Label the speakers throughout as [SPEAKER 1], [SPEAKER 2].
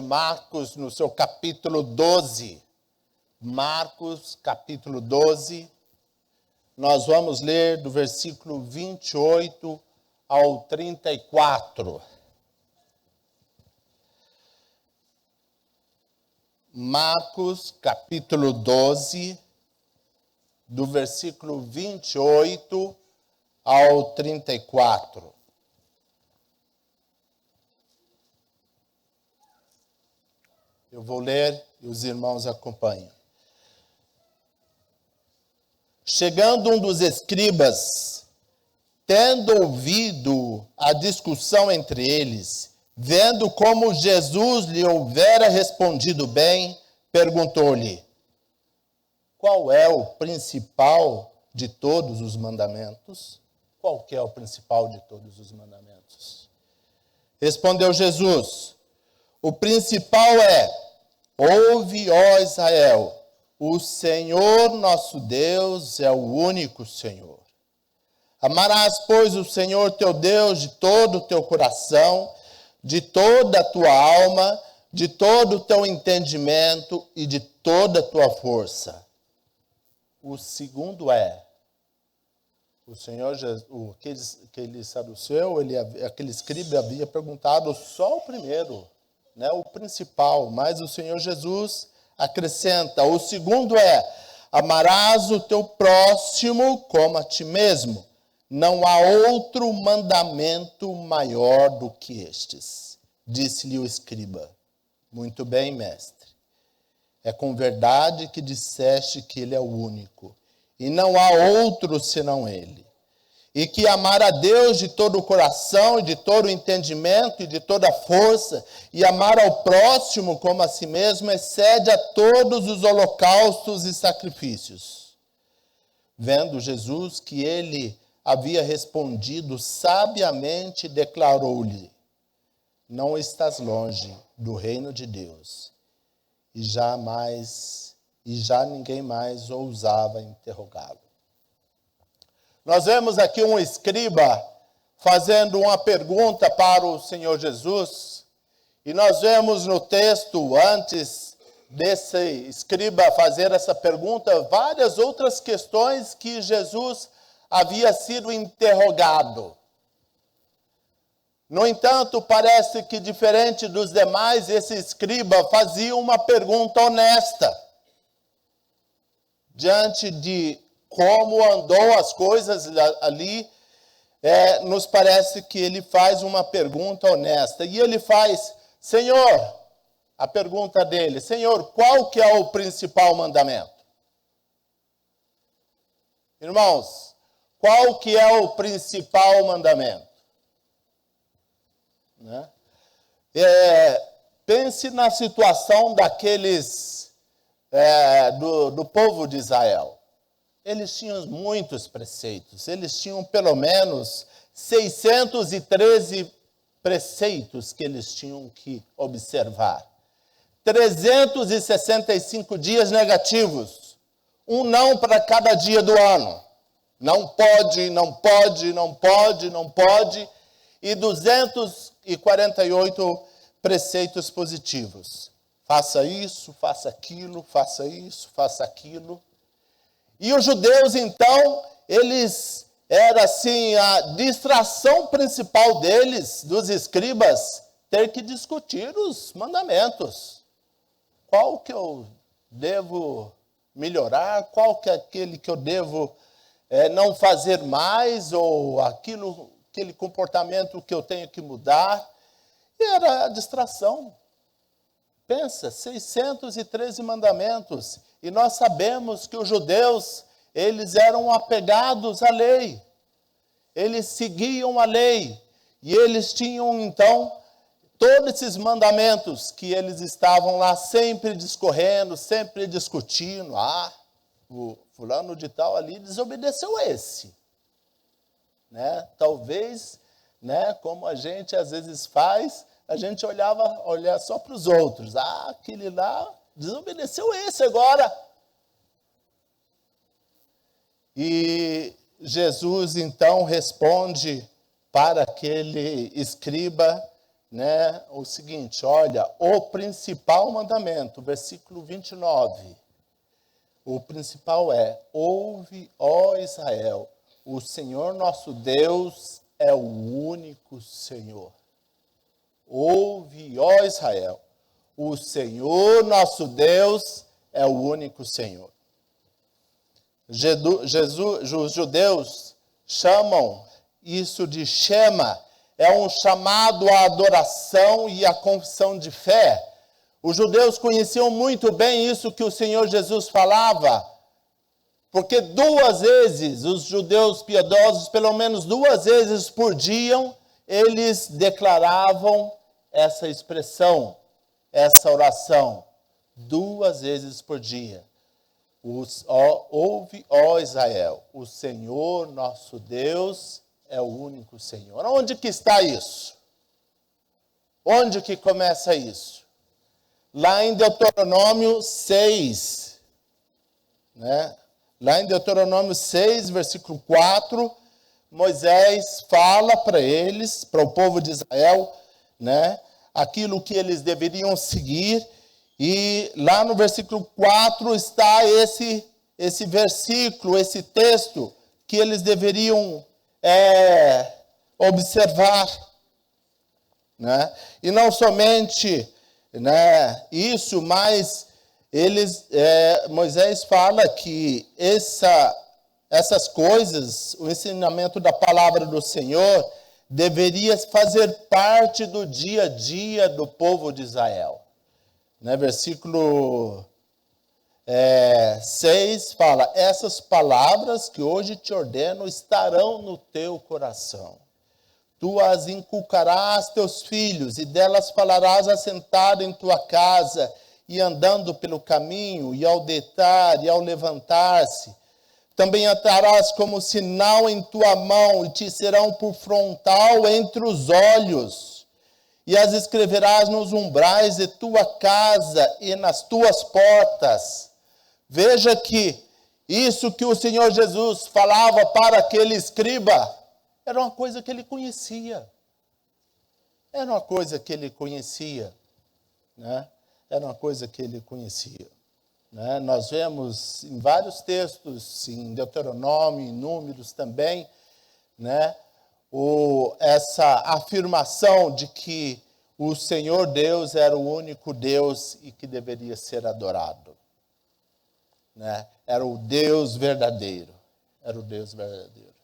[SPEAKER 1] Marcos, no seu capítulo 12. Marcos, capítulo 12. Nós vamos ler do versículo 28 ao 34. Marcos, capítulo 12, do versículo 28 ao 34. Eu vou ler e os irmãos acompanham. Chegando um dos escribas, tendo ouvido a discussão entre eles, vendo como Jesus lhe houvera respondido bem, perguntou-lhe: qual é o principal de todos os mandamentos? Qual que é o principal de todos os mandamentos? Respondeu Jesus: o principal é: ouve, ó Israel, o Senhor nosso Deus é o único Senhor. Amarás, pois, o Senhor teu Deus de todo o teu coração, de toda a tua alma, de todo o teu entendimento e de toda a tua força. O segundo é: o Senhor Jesus, aquele saduceu, aquele escriba havia perguntado só o primeiro, né, o principal, mas o Senhor Jesus acrescenta: o segundo é: amarás o teu próximo como a ti mesmo. Não há outro mandamento maior do que estes. Disse-lhe o escriba: muito bem, mestre. É com verdade que disseste que ele é o único, e não há outro senão ele. E que amar a Deus de todo o coração, e de todo o entendimento, e de toda a força, e amar ao próximo como a si mesmo, excede a todos os holocaustos e sacrifícios. Vendo Jesus que ele havia respondido sabiamente, declarou-lhe: não estás longe do reino de Deus. E já ninguém mais ousava interrogá-lo. Nós vemos aqui um escriba fazendo uma pergunta para o Senhor Jesus, e nós vemos no texto, antes desse escriba fazer essa pergunta, várias outras questões que Jesus havia sido interrogado. No entanto, parece que, diferente dos demais, esse escriba fazia uma pergunta honesta diante de como andou as coisas ali. Nos parece que ele faz uma pergunta honesta. E ele faz: Senhor, a pergunta dele: Senhor, qual que é o principal mandamento? Irmãos, qual que é o principal mandamento? Né? Pense na situação daqueles do povo de Israel. Eles tinham muitos preceitos, eles tinham pelo menos 613 preceitos que eles tinham que observar. 365 dias negativos, um não para cada dia do ano. Não pode, não pode, não pode, não pode. E 248 preceitos positivos. Faça isso, faça aquilo, faça isso, faça aquilo. E os judeus, então, era assim, a distração principal deles, dos escribas, ter que discutir os mandamentos. Qual que eu devo melhorar? Qual que é aquele que eu devo não fazer mais? Ou aquele comportamento que eu tenho que mudar? E era a distração. Pensa, 613 mandamentos. E nós sabemos que os judeus, eles eram apegados à lei. Eles seguiam a lei. E eles tinham, então, todos esses mandamentos que eles estavam lá sempre discorrendo, sempre discutindo. O fulano de tal ali desobedeceu esse. Né? Talvez, né, como a gente às vezes faz, a gente olhar só para os outros. Aquele lá desobedeceu esse agora. E Jesus, então, responde para aquele escriba né, o seguinte, olha, o principal mandamento, versículo 29. O principal é: ouve, ó Israel, o Senhor nosso Deus é o único Senhor. Ouve, ó Israel, o Senhor nosso Deus é o único Senhor. Os judeus chamam isso de Shema, é um chamado à adoração e à confissão de fé. Os judeus conheciam muito bem isso que o Senhor Jesus falava, porque 2 vezes, os judeus piedosos, pelo menos 2 vezes por dia, eles declaravam essa expressão, essa oração, 2 vezes por dia. Ouve, ó Israel, o Senhor nosso Deus é o único Senhor. Onde que está isso? Onde que começa isso? Lá em Deuteronômio 6, né? Lá em Deuteronômio 6, versículo 4, Moisés fala para eles, para o povo de Israel, né? Aquilo que eles deveriam seguir. E lá no versículo 4 está esse versículo, esse texto que eles deveriam observar, né? E não somente, né, isso, mas Moisés fala que essas coisas, o ensinamento da palavra do Senhor, deveria fazer parte do dia a dia do povo de Israel. Né, versículo 6 fala: essas palavras que hoje te ordeno estarão no teu coração. Tu as inculcarás teus filhos, e delas falarás assentado em tua casa, e andando pelo caminho, e ao deitar, e ao levantar-se. Também atarás como sinal em tua mão, e te serão por frontal entre os olhos. E as escreverás nos umbrais de tua casa e nas tuas portas. Veja que isso que o Senhor Jesus falava para aquele escriba era uma coisa que ele conhecia. Era uma coisa que ele conhecia, né? Era uma coisa que ele conhecia, né? Nós vemos em vários textos, em Deuteronômio, em Números também, né? Essa afirmação de que o Senhor Deus era o único Deus e que deveria ser adorado, né? Era o Deus verdadeiro. Era o Deus verdadeiro.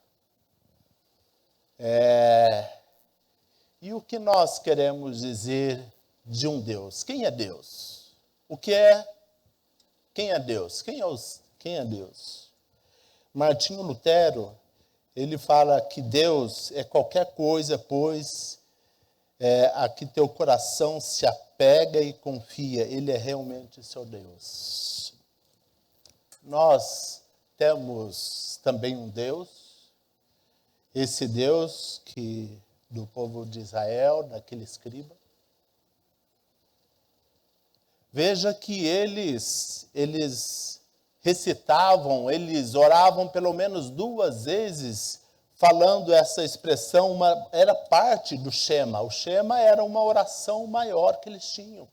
[SPEAKER 1] E o que nós queremos dizer de um Deus? Quem é Deus? O que é? Quem é Deus? Quem é Deus? Martinho Lutero, ele fala que Deus é qualquer coisa, pois a que teu coração se apega e confia. Ele é realmente seu Deus. Nós temos também um Deus, esse Deus do povo de Israel, daquele escriba. Veja que eles recitavam, eles oravam pelo menos 2 vezes, falando essa expressão, era parte do Shema. O Shema era uma oração maior que eles tinham.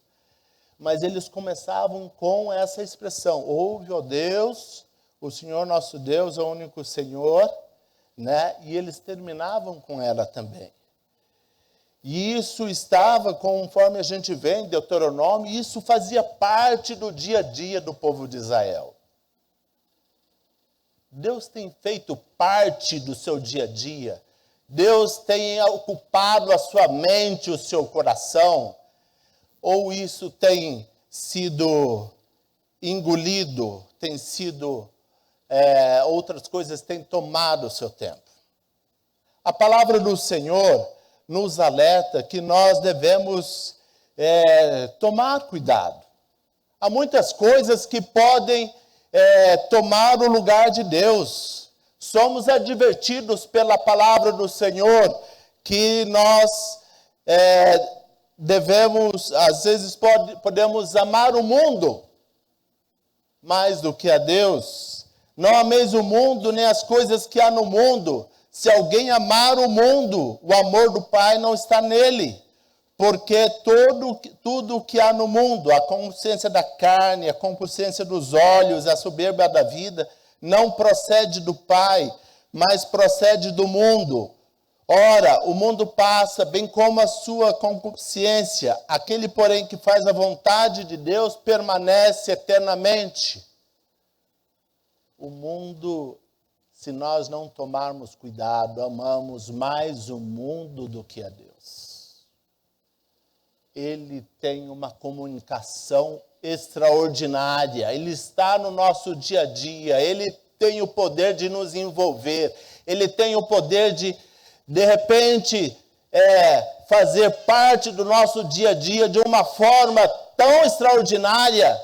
[SPEAKER 1] Mas eles começavam com essa expressão: ouve, ó Deus, o Senhor nosso Deus é o único Senhor, né? E eles terminavam com ela também. E isso estava, conforme a gente vê em Deuteronômio, isso fazia parte do dia a dia do povo de Israel. Deus tem feito parte do seu dia a dia. Deus tem ocupado a sua mente, o seu coração. Ou isso tem sido engolido, tem sido, outras coisas têm tomado o seu tempo. A palavra do Senhor nos alerta que nós devemos tomar cuidado. Há muitas coisas que podem tomar o lugar de Deus. Somos advertidos pela palavra do Senhor que nós devemos, às vezes podemos amar o mundo mais do que a Deus. Não ameis o mundo nem as coisas que há no mundo. Se alguém amar o mundo, o amor do Pai não está nele. Porque tudo que há no mundo, a concupiscência da carne, a concupiscência dos olhos, a soberba da vida, não procede do Pai, mas procede do mundo. Ora, o mundo passa, bem como a sua concupiscência. Aquele, porém, que faz a vontade de Deus, permanece eternamente. O mundo, se nós não tomarmos cuidado, amamos mais o mundo do que a Deus. Ele tem uma comunicação extraordinária. Ele está no nosso dia a dia. Ele tem o poder de nos envolver. Ele tem o poder de repente, fazer parte do nosso dia a dia de uma forma tão extraordinária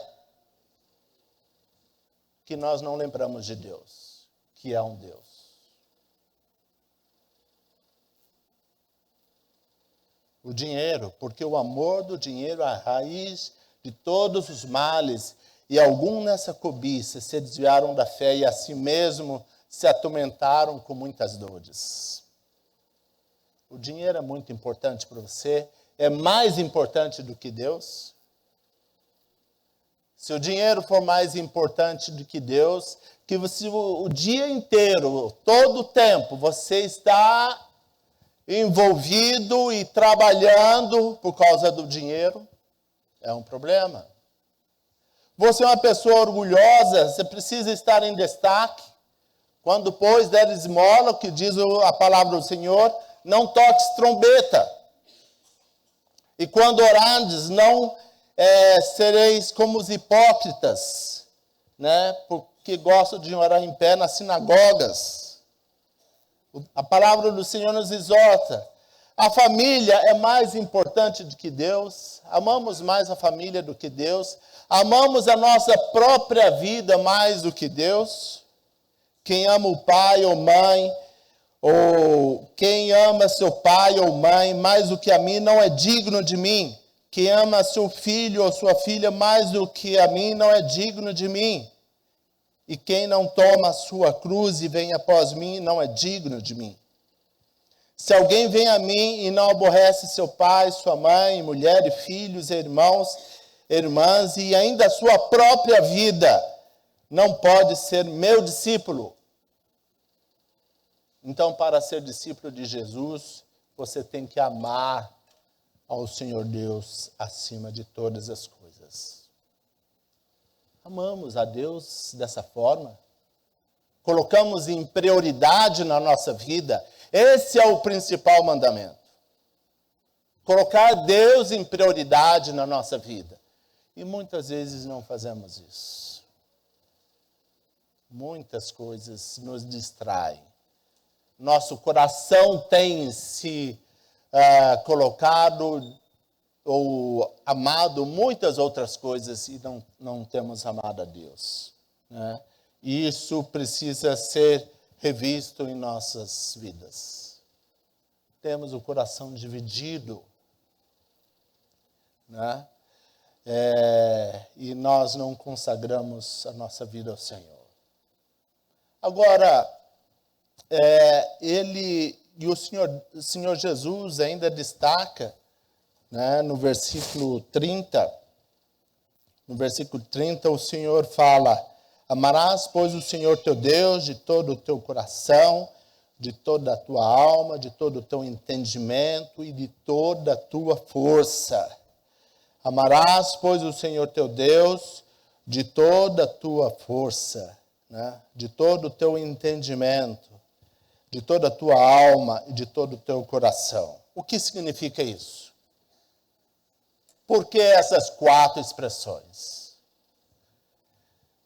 [SPEAKER 1] que nós não lembramos de Deus, que é um Deus. O dinheiro, porque o amor do dinheiro é a raiz de todos os males, e alguns nessa cobiça se desviaram da fé e assim mesmo se atormentaram com muitas dores. O dinheiro é muito importante para você? É mais importante do que Deus? Se o dinheiro for mais importante do que Deus, que você, o dia inteiro, todo o tempo, você está envolvido e trabalhando por causa do dinheiro, é um problema. Você é uma pessoa orgulhosa, você precisa estar em destaque. Quando, pois, der esmola, o que diz a palavra do Senhor, não toques trombeta. E quando orardes, não sereis como os hipócritas, né? Porque gostam de orar em pé nas sinagogas. A palavra do Senhor nos exorta. A família é mais importante do que Deus. Amamos mais a família do que Deus. Amamos a nossa própria vida mais do que Deus. Quem ama o pai ou mãe, ou quem ama seu pai ou mãe mais do que a mim, não é digno de mim. Quem ama seu filho ou sua filha mais do que a mim, não é digno de mim. E quem não toma a sua cruz e vem após mim, não é digno de mim. Se alguém vem a mim e não aborrece seu pai, sua mãe, mulher e filhos, irmãos, irmãs, e ainda a sua própria vida, não pode ser meu discípulo. Então, para ser discípulo de Jesus, você tem que amar ao Senhor Deus acima de todas as coisas. Amamos a Deus dessa forma? Colocamos em prioridade na nossa vida? Esse é o principal mandamento. Colocar Deus em prioridade na nossa vida. E muitas vezes não fazemos isso. Muitas coisas nos distraem. Nosso coração tem se colocado ou amado muitas outras coisas e não temos amado a Deus, né? E isso precisa ser revisto em nossas vidas. Temos o coração dividido, né? E nós não consagramos a nossa vida ao Senhor. Agora, o Senhor Jesus ainda destaca, né, no versículo 30, o Senhor fala: amarás, pois, o Senhor teu Deus de todo o teu coração, de toda a tua alma, de todo o teu entendimento e de toda a tua força. Amarás, pois, o Senhor teu Deus de toda a tua força, né, de todo o teu entendimento, de toda a tua alma e de todo o teu coração. O que significa isso? Por que essas 4 expressões?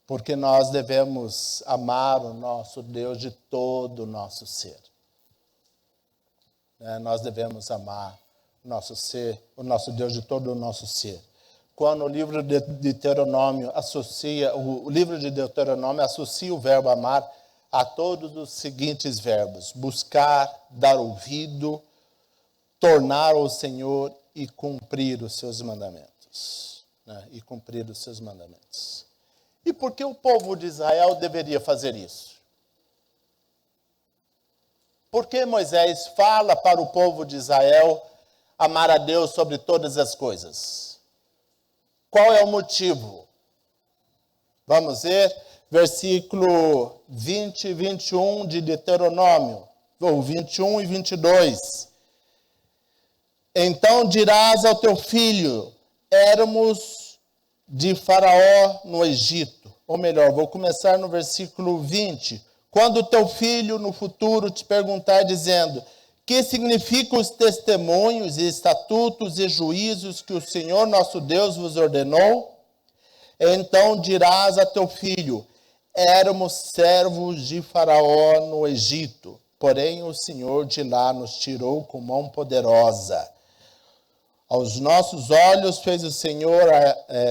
[SPEAKER 1] Porque nós devemos amar o nosso Deus de todo o nosso ser. Nós devemos amar o nosso ser, o nosso Deus de todo o nosso ser. Quando o livro de Deuteronômio associa o verbo amar a todos os seguintes verbos: buscar, dar ouvido, tornar ao Senhor e cumprir os seus mandamentos. Né? E cumprir os seus mandamentos. E por que o povo de Israel deveria fazer isso? Por que Moisés fala para o povo de Israel amar a Deus sobre todas as coisas? Qual é o motivo? Vamos ver versículo 20 e 21 de Deuteronômio, ou 21 e 22. Então dirás ao teu filho, éramos de Faraó no Egito. Ou melhor, vou começar no versículo 20. Quando teu filho no futuro te perguntar dizendo, que significam os testemunhos e estatutos e juízos que o Senhor nosso Deus vos ordenou? Então dirás a teu filho, éramos servos de Faraó no Egito, porém o Senhor de lá nos tirou com mão poderosa. Aos nossos olhos fez o Senhor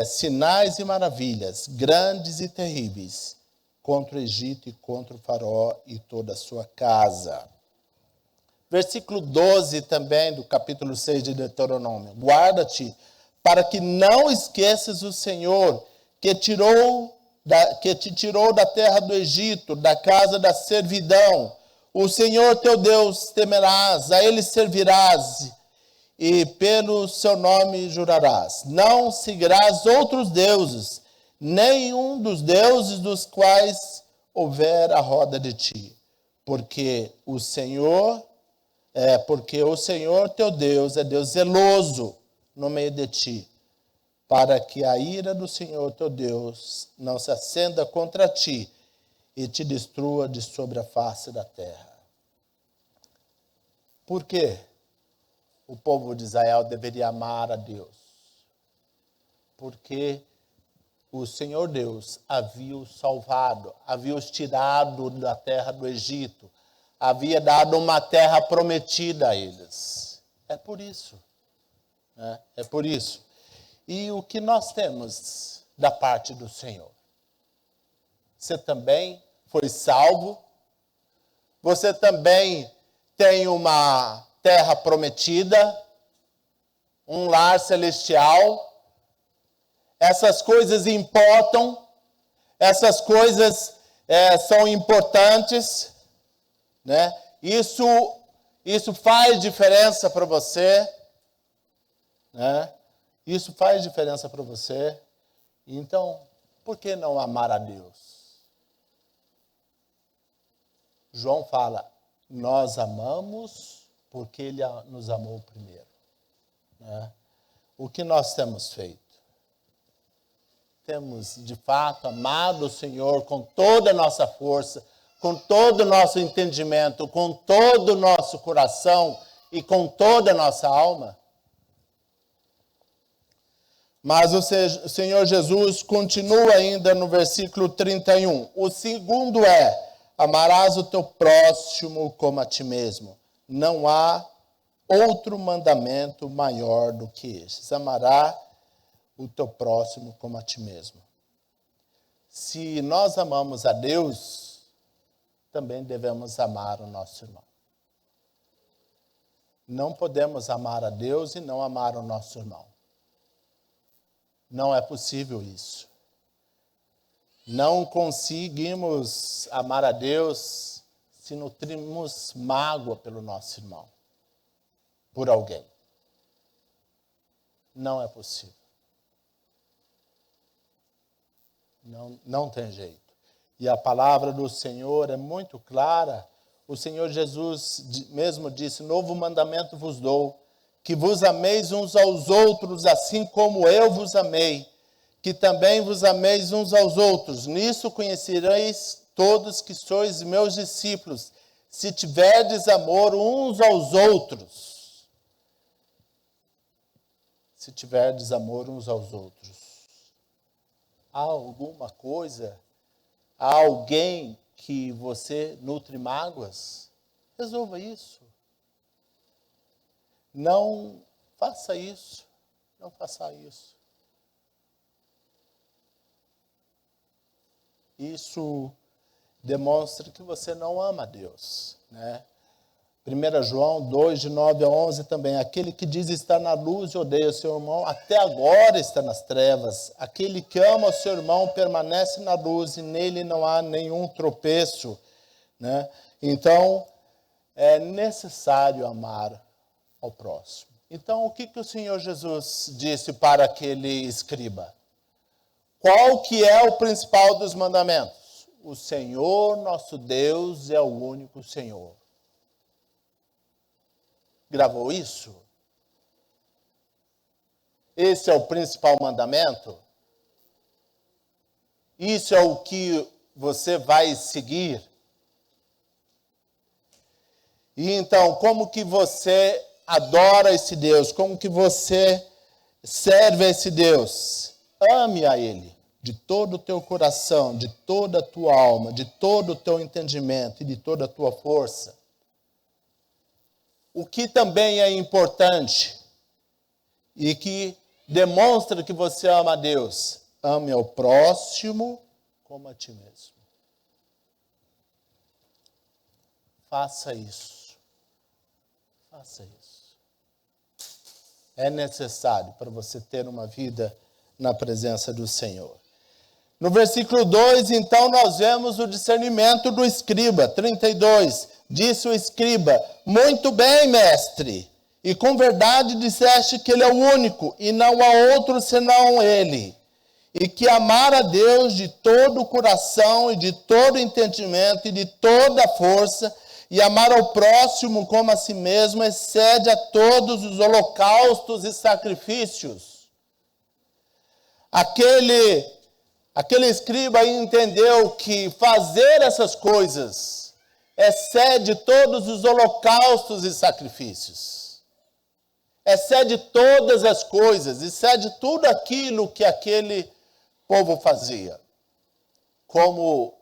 [SPEAKER 1] sinais e maravilhas, grandes e terríveis, contra o Egito e contra o Faraó e toda a sua casa. Versículo 12 também do capítulo 6 de Deuteronômio. Guarda-te para que não esqueças o Senhor que te tirou da terra do Egito, da casa da servidão. O Senhor teu Deus temerás, a ele servirás e pelo seu nome jurarás. Não seguirás outros deuses, nenhum dos deuses dos quais houver a roda de ti, porque o Senhor teu Deus é Deus zeloso no meio de ti, para que a ira do Senhor teu Deus não se acenda contra ti e te destrua de sobre a face da terra. Por quê? O povo de Israel deveria amar a Deus. Porque o Senhor Deus havia os salvado, havia os tirado da terra do Egito, havia dado uma terra prometida a eles. É por isso. Né? É por isso. E o que nós temos da parte do Senhor? Você também foi salvo? Você também tem uma terra prometida, um lar celestial. Essas coisas importam, essas coisas são importantes, né? Isso faz diferença para você, né? Isso faz diferença para você. Então, por que não amar a Deus? João fala, nós amamos porque Ele nos amou primeiro. Né? O que nós temos feito? Temos, de fato, amado o Senhor com toda a nossa força, com todo o nosso entendimento, com todo o nosso coração e com toda a nossa alma? Mas o Senhor Jesus continua ainda no versículo 31. O segundo é, amarás o teu próximo como a ti mesmo. Não há outro mandamento maior do que este. Amará o teu próximo como a ti mesmo. Se nós amamos a Deus, também devemos amar o nosso irmão. Não podemos amar a Deus e não amar o nosso irmão. Não é possível isso. Não conseguimos amar a Deus se nutrimos mágoa pelo nosso irmão, por alguém. Não é possível. Não tem jeito. E a palavra do Senhor é muito clara. O Senhor Jesus mesmo disse, novo mandamento vos dou, que vos ameis uns aos outros, assim como eu vos amei, que também vos ameis uns aos outros. Nisso conhecereis todos que sois meus discípulos, se tiverdes amor uns aos outros. Se tiverdes amor uns aos outros. Há alguma coisa, há alguém que você nutre mágoas? Resolva isso. Não faça isso. Não faça isso. Isso demonstra que você não ama a Deus, né? 1 João 2, de 9 a 11 também. Aquele que diz estar na luz e odeia o seu irmão, até agora está nas trevas. Aquele que ama o seu irmão permanece na luz e nele não há nenhum tropeço, né? Então, é necessário amar ao próximo. Então, o que o Senhor Jesus disse para aquele escriba? Qual que é o principal dos mandamentos? O Senhor, nosso Deus, é o único Senhor. Gravou isso? Esse é o principal mandamento? Isso é o que você vai seguir? E então, como que você adora esse Deus? Como que você serve a esse Deus? Ame a Ele de todo o teu coração, de toda a tua alma, de todo o teu entendimento e de toda a tua força. O que também é importante e que demonstra que você ama a Deus, ame ao próximo como a ti mesmo. Faça isso. Faça isso. É necessário para você ter uma vida na presença do Senhor. No versículo 2, então, nós vemos o discernimento do escriba. 32, disse o escriba: muito bem, mestre, e com verdade disseste que ele é o único, e não há outro senão ele. E que amar a Deus de todo o coração, e de todo o entendimento, e de toda a força, e amar ao próximo como a si mesmo, excede a todos os holocaustos e sacrifícios. Aquele escriba entendeu que fazer essas coisas excede todos os holocaustos e sacrifícios. Excede todas as coisas, excede tudo aquilo que aquele povo fazia. Como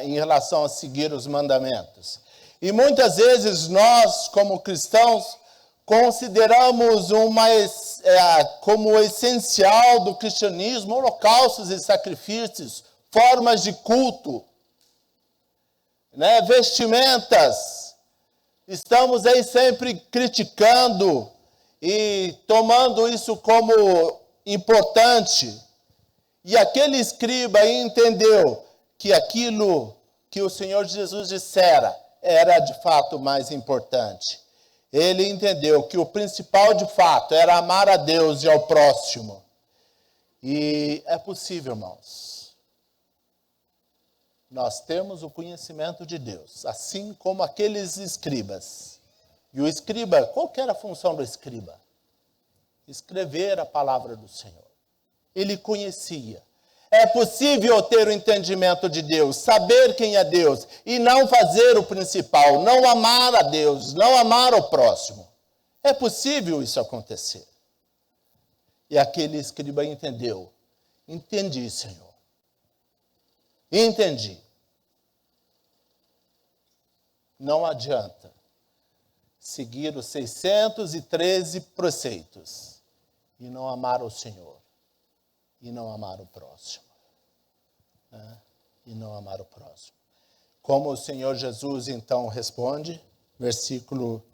[SPEAKER 1] em relação a seguir os mandamentos. E muitas vezes nós, como cristãos, consideramos como essencial do cristianismo holocaustos e sacrifícios, formas de culto, vestimentas. Estamos aí sempre criticando e tomando isso como importante. E aquele escriba aí entendeu que aquilo que o Senhor Jesus dissera era de fato mais importante. Ele entendeu que o principal de fato era amar a Deus e ao próximo. E é possível, irmãos. Nós temos o conhecimento de Deus, assim como aqueles escribas. E o escriba, qual que era a função do escriba? Escrever a palavra do Senhor. Ele conhecia. É possível ter o entendimento de Deus, saber quem é Deus e não fazer o principal, não amar a Deus, não amar o próximo. É possível isso acontecer. E aquele escriba entendeu. Entendi, Senhor. Entendi. Não adianta seguir os 613 preceitos e não amar o Senhor. E não amar o próximo. E não amar o próximo. Como o Senhor Jesus então responde, versículo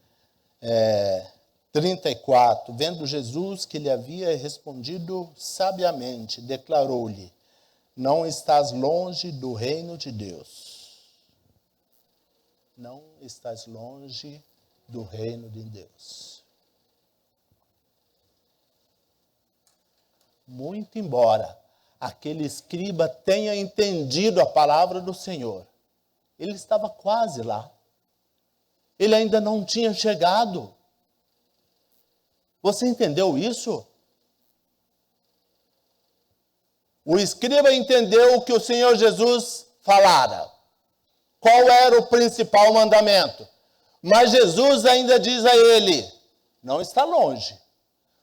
[SPEAKER 1] 34. Vendo Jesus que lhe havia respondido sabiamente, declarou-lhe: não estás longe do reino de Deus. Não estás longe do reino de Deus. Muito embora aquele escriba tenha entendido a palavra do Senhor, ele estava quase lá. Ele ainda não tinha chegado. Você entendeu isso? O escriba entendeu o que o Senhor Jesus falara. Qual era o principal mandamento? Mas Jesus ainda diz a ele: não está longe.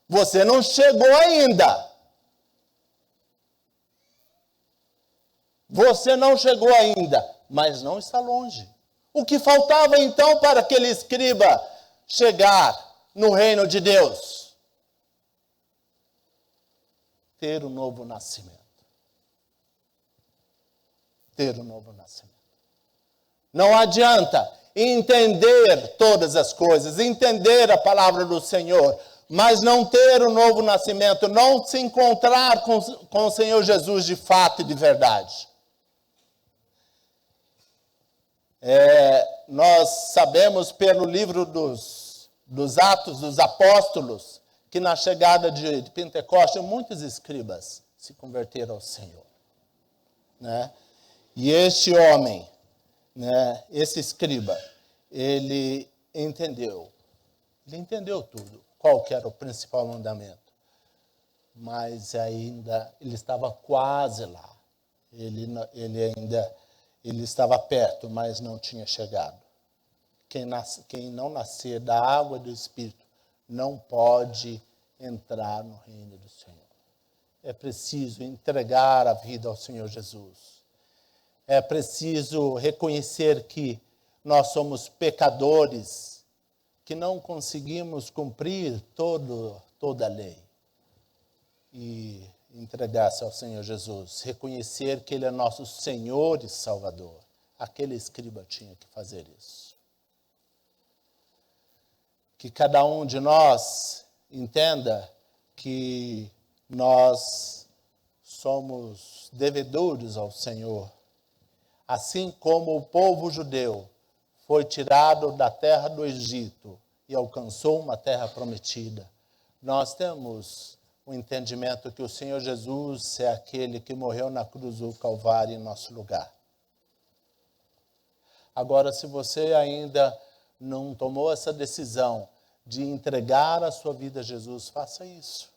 [SPEAKER 1] Você não chegou ainda. Você não chegou ainda, mas não está longe. O que faltava então para aquele escriba chegar no reino de Deus? Ter um novo nascimento. Ter um novo nascimento. Não adianta entender todas as coisas, entender a palavra do Senhor, mas não ter um novo nascimento, não se encontrar com o Senhor Jesus de fato e de verdade. Nós sabemos pelo livro dos Atos dos Apóstolos, que na chegada de Pentecostes, muitos escribas se converteram ao Senhor. Né? E este homem, né, esse escriba, ele entendeu tudo, qual que era o principal mandamento. Mas ainda, ele estava quase lá. Ele estava perto, mas não tinha chegado. Quem não nascer da água e do Espírito não pode entrar no reino do Senhor. É preciso entregar a vida ao Senhor Jesus. É preciso reconhecer que nós somos pecadores, que não conseguimos cumprir toda a lei. E entregar-se ao Senhor Jesus. Reconhecer que Ele é nosso Senhor e Salvador. Aquele escriba tinha que fazer isso. Que cada um de nós entenda que nós somos devedores ao Senhor. Assim como o povo judeu foi tirado da terra do Egito e alcançou uma terra prometida, nós temos o entendimento que o Senhor Jesus é aquele que morreu na cruz do Calvário em nosso lugar. Agora, se você ainda não tomou essa decisão de entregar a sua vida a Jesus, faça isso.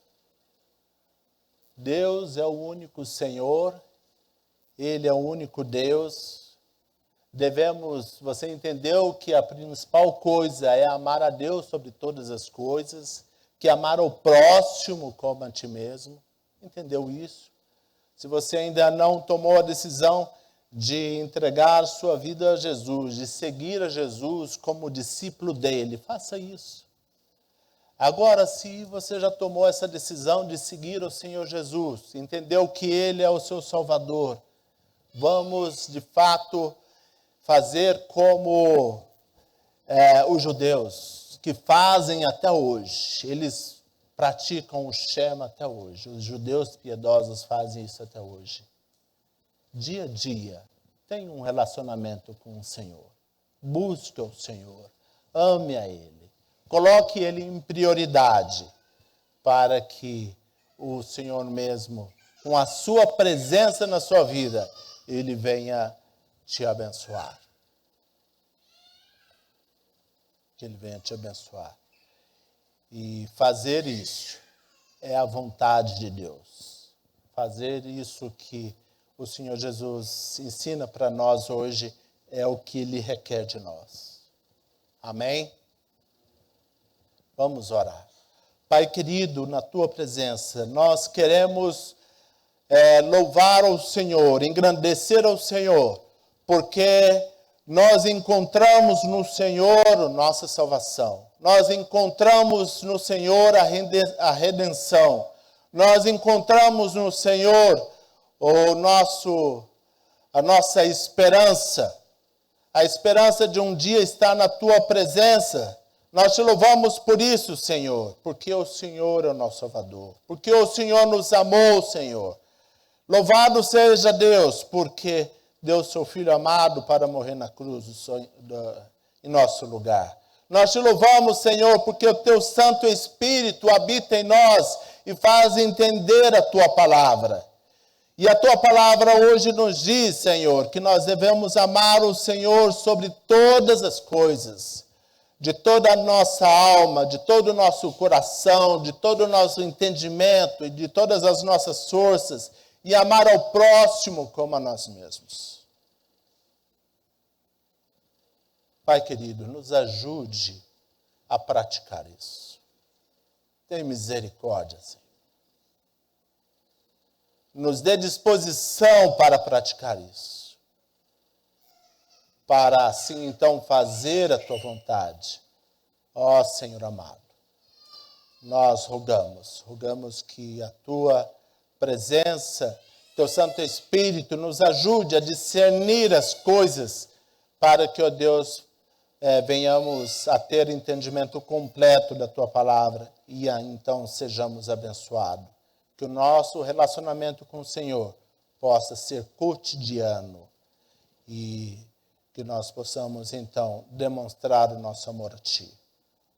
[SPEAKER 1] Deus é o único Senhor, Ele é o único Deus. Você entendeu que a principal coisa é amar a Deus sobre todas as coisas, que amar o próximo como a ti mesmo. Entendeu isso? Se você ainda não tomou a decisão de entregar sua vida a Jesus, de seguir a Jesus como discípulo dele, faça isso. Agora, se você já tomou essa decisão de seguir o Senhor Jesus, entendeu que Ele é o seu Salvador, vamos, de fato, fazer como os judeus, que fazem até hoje. Eles praticam o Shema até hoje. Os judeus piedosos fazem isso até hoje. Dia a dia, tenha um relacionamento com o Senhor. Busque o Senhor. Ame a Ele. Coloque Ele em prioridade para que o Senhor mesmo, com a sua presença na sua vida, Ele venha te abençoar. Que Ele venha te abençoar. E fazer isso é a vontade de Deus. Fazer isso que o Senhor Jesus ensina para nós hoje é o que Ele requer de nós. Amém? Vamos orar. Pai querido, na Tua presença, nós queremos louvar ao Senhor, engrandecer ao Senhor, porque nós encontramos no Senhor nossa salvação. Nós encontramos no Senhor a redenção. Nós encontramos no Senhor a nossa esperança. A esperança de um dia estar na Tua presença. Nós te louvamos por isso, Senhor, porque o Senhor é o nosso Salvador. Porque o Senhor nos amou, Senhor. Louvado seja Deus, porque deu seu Filho amado para morrer na cruz em nosso lugar. Nós te louvamos, Senhor, porque o Teu Santo Espírito habita em nós e faz entender a Tua palavra. E a Tua palavra hoje nos diz, Senhor, que nós devemos amar o Senhor sobre todas as coisas, de toda a nossa alma, de todo o nosso coração, de todo o nosso entendimento e de todas as nossas forças, e amar ao próximo como a nós mesmos. Pai querido, nos ajude a praticar isso. Tem misericórdia, Senhor. Nos dê disposição para praticar isso. Para assim então fazer a Tua vontade. Ó Senhor amado, nós rogamos que a Tua presença, Teu Santo Espírito nos ajude a discernir as coisas para que, ó Deus, venhamos a ter entendimento completo da Tua palavra e então sejamos abençoados. Que o nosso relacionamento com o Senhor possa ser cotidiano e que nós possamos então demonstrar o nosso amor a Ti.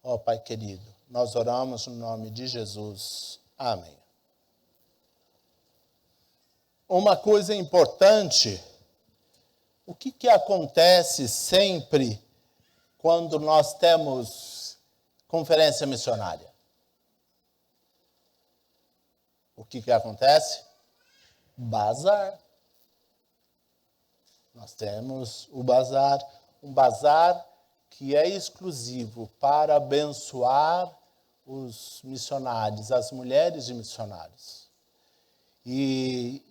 [SPEAKER 1] Ó Pai querido, nós oramos no nome de Jesus. Amém. Uma coisa importante, o que acontece sempre quando nós temos conferência missionária? O que acontece? Bazar. Nós temos o bazar, um bazar que é exclusivo para abençoar os missionários, as mulheres de missionários. E